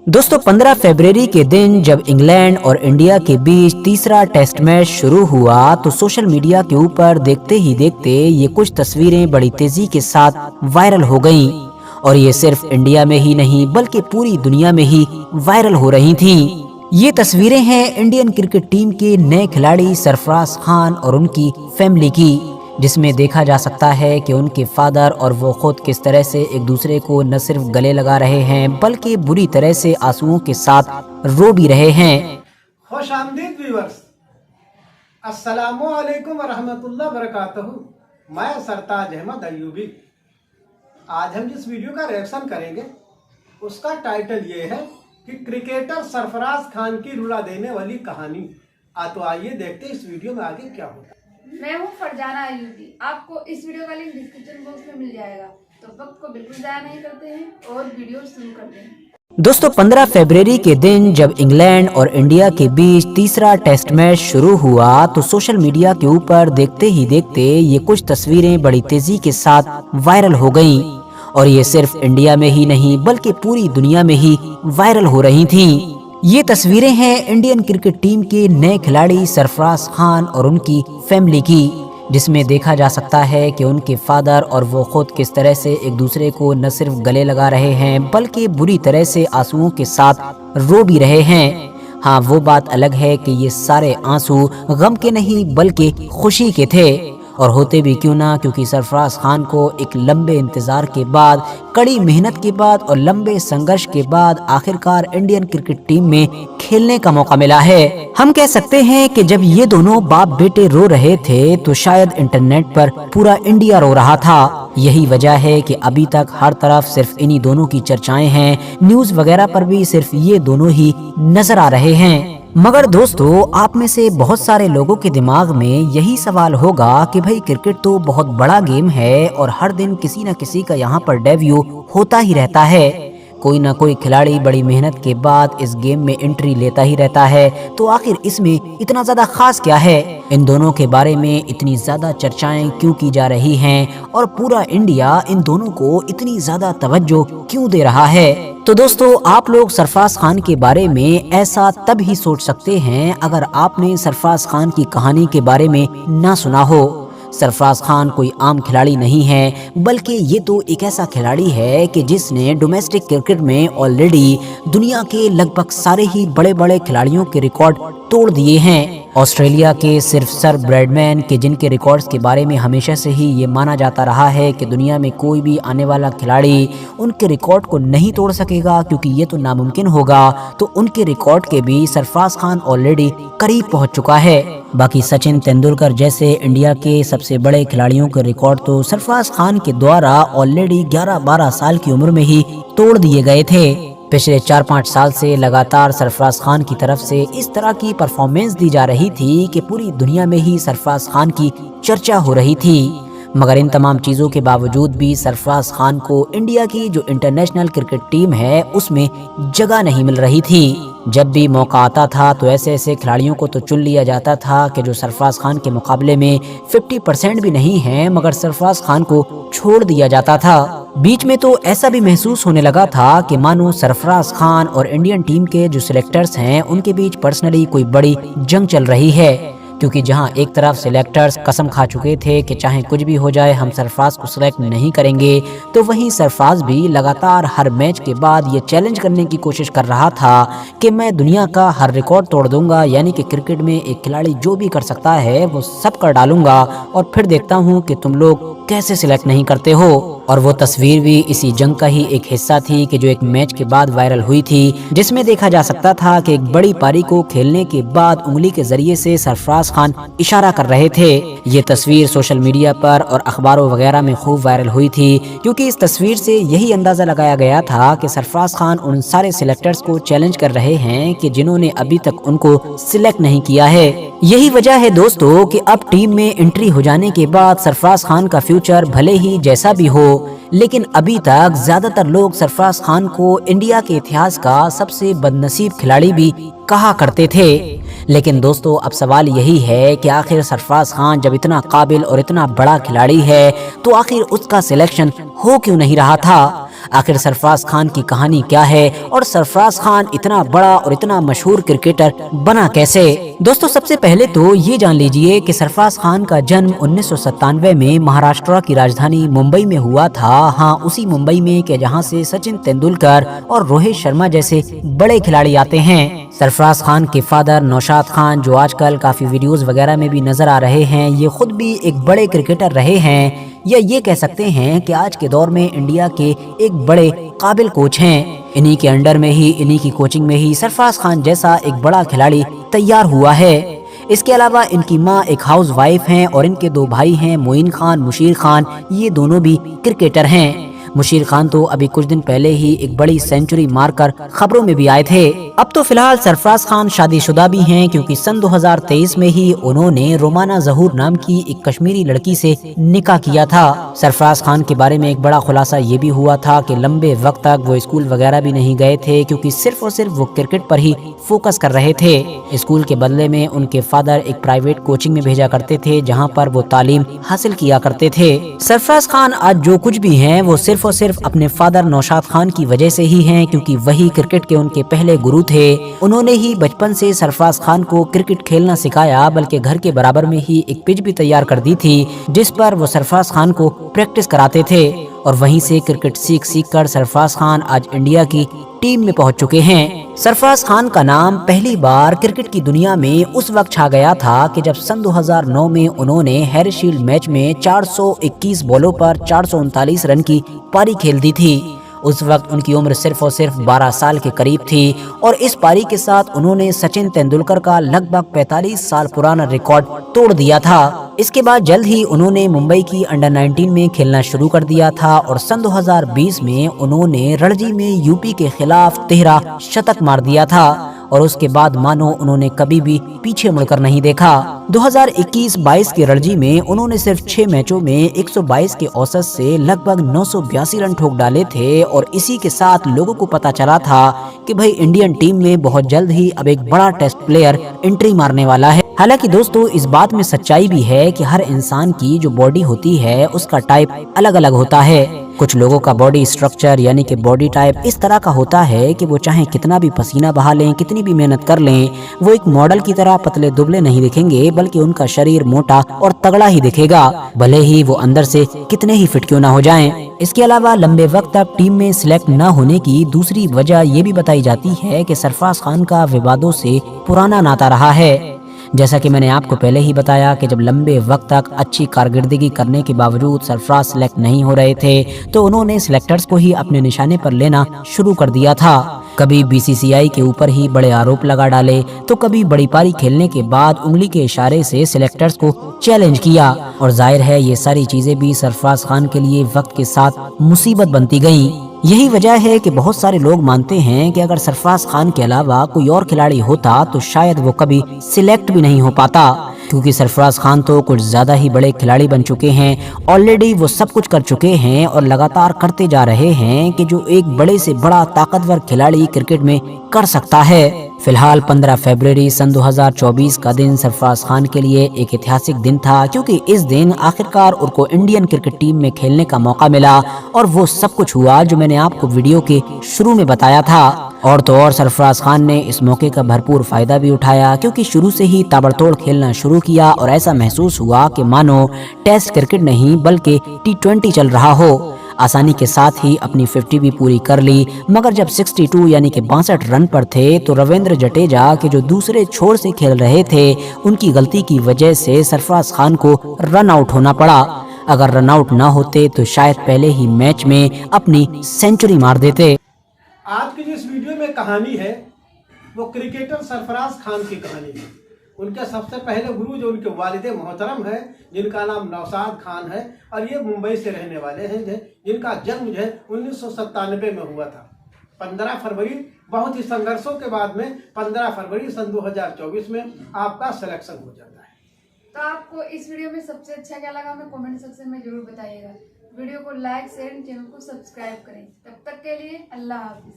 दोस्तों 15 फरवरी के दिन जब इंग्लैंड और इंडिया के बीच तीसरा टेस्ट मैच शुरू हुआ तो सोशल मीडिया के ऊपर देखते ही देखते ये कुछ तस्वीरें बड़ी तेजी के साथ वायरल हो गईं और ये सिर्फ इंडिया में ही नहीं बल्कि पूरी दुनिया में ही वायरल हो रही थीं। ये तस्वीरें हैं इंडियन क्रिकेट टीम के नए खिलाड़ी सरफराज खान और उनकी फैमिली की, जिसमें देखा जा सकता है कि उनके फादर और वो खुद किस तरह से एक दूसरे को न सिर्फ गले लगा रहे हैं बल्कि बुरी तरह से आंसुओं के साथ रो भी रहे हैं। खुश आमदीद व्यूअर्स, अस्सलामु अलैकुम वरहमतुल्लाह बरकातहू। मैं सरताज अहमद अयूबी। आज हम जिस वीडियो का रिएक्शन करेंगे उसका टाइटल ये है कि क्रिकेटर सरफराज खान की रुला देने वाली कहानी। तो आइए देखते हैं इस वीडियो में आगे क्या होता है। मैं हूँ फरजाना अयूबी। आपको इस वीडियो का लिंक डिस्क्रिप्शन बॉक्स में मिल जाएगा, तो वक्त को बिल्कुल ज़ाया नहीं करते हैं और वीडियो शुरू करते हैं। दोस्तों 15 फरवरी के दिन जब इंग्लैंड और इंडिया के बीच तीसरा टेस्ट मैच शुरू हुआ तो सोशल मीडिया के ऊपर देखते ही देखते ये कुछ तस्वीरें बड़ी तेजी के साथ वायरल हो गईं और ये सिर्फ इंडिया में ही नहीं बल्कि पूरी दुनिया में ही वायरल हो रही थीं। ये तस्वीरें हैं इंडियन क्रिकेट टीम के नए खिलाड़ी सरफराज खान और उनकी फैमिली की, जिसमें देखा जा सकता है कि उनके फादर और वो खुद किस तरह से एक दूसरे को न सिर्फ गले लगा रहे हैं बल्कि बुरी तरह से आंसुओं के साथ रो भी रहे हैं। हाँ, वो बात अलग है कि ये सारे आंसू गम के नहीं बल्कि खुशी के थे, और होते भी क्यों ना, क्योंकि सरफराज खान को एक लंबे इंतजार के बाद, कड़ी मेहनत के बाद और लंबे संघर्ष के बाद आखिरकार इंडियन क्रिकेट टीम में खेलने का मौका मिला है। हम कह सकते हैं कि जब ये दोनों बाप बेटे रो रहे थे तो शायद इंटरनेट पर पूरा इंडिया रो रहा था। यही वजह है कि अभी तक हर तरफ सिर्फ इन्हीं दोनों की चर्चाएं हैं, न्यूज वगैरह पर भी सिर्फ ये दोनों ही नजर आ रहे हैं। मगर दोस्तों, आप में से बहुत सारे लोगों के दिमाग में यही सवाल होगा कि भाई क्रिकेट तो बहुत बड़ा गेम है और हर दिन किसी न किसी का यहाँ पर डेब्यू होता ही रहता है। कोई ना कोई खिलाड़ी बड़ी मेहनत के बाद इस गेम में एंट्री लेता ही रहता है, तो आखिर इसमें इतना ज्यादा खास क्या है? इन दोनों के बारे में इतनी ज्यादा चर्चाएं क्यों की जा रही हैं और पूरा इंडिया इन दोनों को इतनी ज्यादा तवज्जो क्यों दे रहा है? तो दोस्तों, आप लोग सरफराज खान के बारे में ऐसा तब ही सोच सकते हैं अगर आपने सरफराज खान की कहानी के बारे में ना सुना हो। सरफराज खान कोई आम खिलाड़ी नहीं है, बल्कि ये तो एक ऐसा खिलाड़ी है कि जिसने डोमेस्टिक क्रिकेट में ऑलरेडी दुनिया के लगभग सारे ही बड़े बड़े खिलाड़ियों के रिकॉर्ड तोड़ दिए हैं। ऑस्ट्रेलिया के सिर्फ सर ब्रैडमैन के, जिनके रिकॉर्ड्स के बारे में हमेशा से ही ये माना जाता रहा है कि दुनिया में कोई भी आने वाला खिलाड़ी उनके रिकॉर्ड को नहीं तोड़ सकेगा क्योंकि ये तो नामुमकिन होगा, तो उनके रिकॉर्ड के भी सरफराज खान ऑलरेडी करीब पहुंच चुका है। बाकी सचिन तेंदुलकर जैसे इंडिया के सबसे बड़े खिलाड़ियों के रिकॉर्ड तो सरफराज खान के द्वारा ऑलरेडी 11-12 साल की उम्र में ही तोड़ दिए गए थे। पिछले 4-5 साल से लगातार सरफराज खान की तरफ से इस तरह की परफॉर्मेंस दी जा रही थी कि पूरी दुनिया में ही सरफराज खान की चर्चा हो रही थी। मगर इन तमाम चीज़ों के बावजूद भी सरफराज खान को इंडिया की जो इंटरनेशनल क्रिकेट टीम है उसमें जगह नहीं मिल रही थी। जब भी मौका आता था तो ऐसे ऐसे खिलाड़ियों को तो चुन लिया जाता था कि जो सरफराज खान के मुकाबले में 50% भी नहीं है, मगर सरफराज खान को छोड़ दिया जाता था। बीच में तो ऐसा भी महसूस होने लगा था कि मानो सरफराज खान और इंडियन टीम के जो सिलेक्टर्स हैं उनके बीच पर्सनली कोई बड़ी जंग चल रही है, क्योंकि जहां एक तरफ सिलेक्टर्स कसम खा चुके थे कि चाहे कुछ भी हो जाए हम सरफराज को सिलेक्ट नहीं करेंगे, तो वहीं सरफराज भी लगातार हर मैच के बाद ये चैलेंज करने की कोशिश कर रहा था कि मैं दुनिया का हर रिकॉर्ड तोड़ दूंगा, यानी कि क्रिकेट में एक खिलाड़ी जो भी कर सकता है वो सब कर डालूंगा और फिर देखता हूँ कि तुम लोग कैसे सिलेक्ट नहीं करते हो। और वो तस्वीर भी इसी जंग का ही एक हिस्सा थी कि जो एक मैच के बाद वायरल हुई थी, जिसमें देखा जा सकता था कि एक बड़ी पारी को खेलने के बाद उंगली के जरिए से सरफराज खान इशारा कर रहे थे। ये तस्वीर सोशल मीडिया पर और अखबारों वगैरह में खूब वायरल हुई थी, क्योंकि इस तस्वीर से यही अंदाजा लगाया गया था कि सरफराज खान उन सारे सिलेक्टर्स को चैलेंज कर रहे हैं कि जिन्होंने अभी तक उनको सिलेक्ट नहीं किया है। यही वजह है दोस्तों कि अब टीम में एंट्री हो जाने के बाद सरफराज खान का फ्यूचर भले ही जैसा भी हो, लेकिन अभी तक ज्यादातर लोग सरफराज खान को इंडिया के इतिहास का सबसे बदनसीब खिलाड़ी भी कहा करते थे। लेकिन दोस्तों, अब सवाल यही है कि आखिर सरफराज खान जब इतना काबिल और इतना बड़ा खिलाड़ी है तो आखिर उसका सिलेक्शन हो क्यों नहीं रहा था? आखिर सरफराज खान की कहानी क्या है और सरफराज खान इतना बड़ा और इतना मशहूर क्रिकेटर बना कैसे। दोस्तों सबसे पहले तो ये जान लीजिए कि सरफराज खान का जन्म 1997 में महाराष्ट्र की राजधानी मुंबई में हुआ था। हाँ, उसी मुंबई में कि जहाँ से सचिन तेंदुलकर और रोहित शर्मा जैसे बड़े खिलाड़ी आते हैं। सरफराज खान के फादर नौशाद खान, जो आजकल काफी वीडियोस वगैरह में भी नजर आ रहे हैं, ये खुद भी एक बड़े क्रिकेटर रहे हैं, या ये कह सकते हैं कि आज के दौर में इंडिया के एक बड़े काबिल कोच हैं। इन्हीं के अंडर में ही, इन्हीं की कोचिंग में ही सरफराज खान जैसा एक बड़ा खिलाड़ी तैयार हुआ है। इसके अलावा इनकी माँ एक हाउस वाइफ हैं और इनके 2 भाई हैं, मोइन खान, मुशीर खान, ये दोनों भी क्रिकेटर हैं। मुशीर खान तो अभी कुछ दिन पहले ही एक बड़ी सेंचुरी मारकर खबरों में भी आए थे। अब तो फिलहाल सरफराज खान शादीशुदा भी हैं, क्योंकि सन 2023 में ही उन्होंने रोमाना जहूर नाम की एक कश्मीरी लड़की से निकाह किया था। सरफराज खान के बारे में एक बड़ा खुलासा ये भी हुआ था कि लंबे वक्त तक वो स्कूल वगैरह भी नहीं गए थे, क्योंकि सिर्फ और सिर्फ वो क्रिकेट पर ही फोकस कर रहे थे। स्कूल के बदले में उनके फादर एक प्राइवेट कोचिंग में भेजा करते थे, जहाँ पर वो तालीम हासिल किया करते थे। सरफराज खान आज जो कुछ भी हैं वो सिर्फ और सिर्फ अपने फादर नौशाद खान की वजह से ही हैं, क्योंकि वही क्रिकेट के उनके पहले गुरु थे। उन्होंने ही बचपन से सरफराज खान को क्रिकेट खेलना सिखाया, बल्कि घर के बराबर में ही एक पिच भी तैयार कर दी थी, जिस पर वो सरफराज खान को प्रैक्टिस कराते थे। और वहीं से क्रिकेट सीख कर सरफराज खान आज इंडिया की टीम में पहुंच चुके हैं। सरफराज खान का नाम पहली बार क्रिकेट की दुनिया में उस वक्त छा गया था कि जब सन 2009 में उन्होंने हैरीशील्ड मैच में 421 बॉलों पर 439 रन की पारी खेल दी थी। उस वक्त उनकी उम्र सिर्फ और सिर्फ 12 साल के करीब थी और इस पारी के साथ उन्होंने सचिन तेंदुलकर का लगभग 45 साल पुराना रिकॉर्ड तोड़ दिया था। इसके बाद जल्द ही उन्होंने मुंबई की अंडर 19 में खेलना शुरू कर दिया था और सन 2020 में उन्होंने रणजी में यूपी के खिलाफ 13 शतक मार दिया था और उसके बाद मानो उन्होंने कभी भी पीछे मुड़कर नहीं देखा। 2021-22 के रणजी में उन्होंने सिर्फ 6 मैचों में 122 के औसत से लगभग 982 रन ठोक डाले थे और इसी के साथ लोगों को पता चला था कि भाई इंडियन टीम में बहुत जल्द ही अब एक बड़ा टेस्ट प्लेयर एंट्री मारने वाला है। हालांकि दोस्तों इस बात में सच्चाई भी है कि हर इंसान की जो बॉडी होती है उसका टाइप अलग अलग होता है। कुछ लोगों का बॉडी स्ट्रक्चर यानी कि बॉडी टाइप इस तरह का होता है कि वो चाहे कितना भी पसीना बहा लें, कितनी भी मेहनत कर लें, वो एक मॉडल की तरह पतले दुबले नहीं दिखेंगे, बल्कि उनका शरीर मोटा और तगड़ा ही दिखेगा, भले ही वो अंदर से कितने ही फिट क्यों ना हो जाएं। इसके अलावा लंबे वक्त तक टीम में सिलेक्ट न होने की दूसरी वजह ये भी बताई जाती है कि सरफराज खान का विवादों से पुराना नाता रहा है। जैसा कि मैंने आपको पहले ही बताया कि जब लंबे वक्त तक अच्छी कारकर्दगी करने के बावजूद सरफराज सिलेक्ट नहीं हो रहे थे तो उन्होंने सिलेक्टर्स को ही अपने निशाने पर लेना शुरू कर दिया था। कभी बीसीसीआई के ऊपर ही बड़े आरोप लगा डाले तो कभी बड़ी पारी खेलने के बाद उंगली के इशारे से सिलेक्टर्स को चैलेंज किया और जाहिर है ये सारी चीजें भी सरफराज खान के लिए वक्त के साथ मुसीबत बनती गईं। यही वजह है कि बहुत सारे लोग मानते हैं कि अगर सरफराज खान के अलावा कोई और खिलाड़ी होता तो शायद वो कभी सिलेक्ट भी नहीं हो पाता, क्योंकि सरफराज खान तो कुछ ज्यादा ही बड़े खिलाड़ी बन चुके हैं। ऑलरेडी वो सब कुछ कर चुके हैं और लगातार करते जा रहे हैं कि जो एक बड़े से बड़ा ताकतवर खिलाड़ी क्रिकेट में कर सकता है। फिलहाल 15 फरवरी सन 2024 का दिन सरफराज खान के लिए एक ऐतिहासिक दिन था, क्योंकि इस दिन आखिरकार उनको इंडियन क्रिकेट टीम में खेलने का मौका मिला और वो सब कुछ हुआ जो मैंने आपको वीडियो के शुरू में बताया था। और तो और सरफराज खान ने इस मौके का भरपूर फायदा भी उठाया, क्योंकि शुरू से ही ताबड़तोड़ खेलना शुरू किया और ऐसा महसूस हुआ कि मानो टेस्ट क्रिकेट नहीं बल्कि T20 चल रहा हो। आसानी के साथ ही अपनी 50 भी पूरी कर ली, मगर जब 62 यानी कि 62 रन पर थे तो रविंद्र जडेजा के जो दूसरे छोर से खेल रहे थे उनकी गलती की वजह से सरफराज खान को रन आउट होना पड़ा। अगर रन आउट ना होते तो शायद पहले ही मैच में अपनी सेंचुरी मार देते। आज की जिस वीडियो में कहानी है वो क्रिकेटर सरफराज खान की कहानी है। उनके सबसे पहले गुरु जो उनके वालिदे मोहतरम है जिनका नाम नौशाद खान है और ये मुंबई से रहने वाले हैं, जिनका जन्म जो है 1997 में हुआ था। 15 फरवरी बहुत ही संघर्षों के बाद में 15 फरवरी सन 2024 में आपका सिलेक्शन हो जाता है। तो आपको इस वीडियो में सबसे अच्छा क्या लगा हमें कमेंट सेक्शन में जरूर बताइएगा। वीडियो को लाइक शेयर चैनल को सब्सक्राइब करें। तब तक के लिए अल्लाह हाफिज।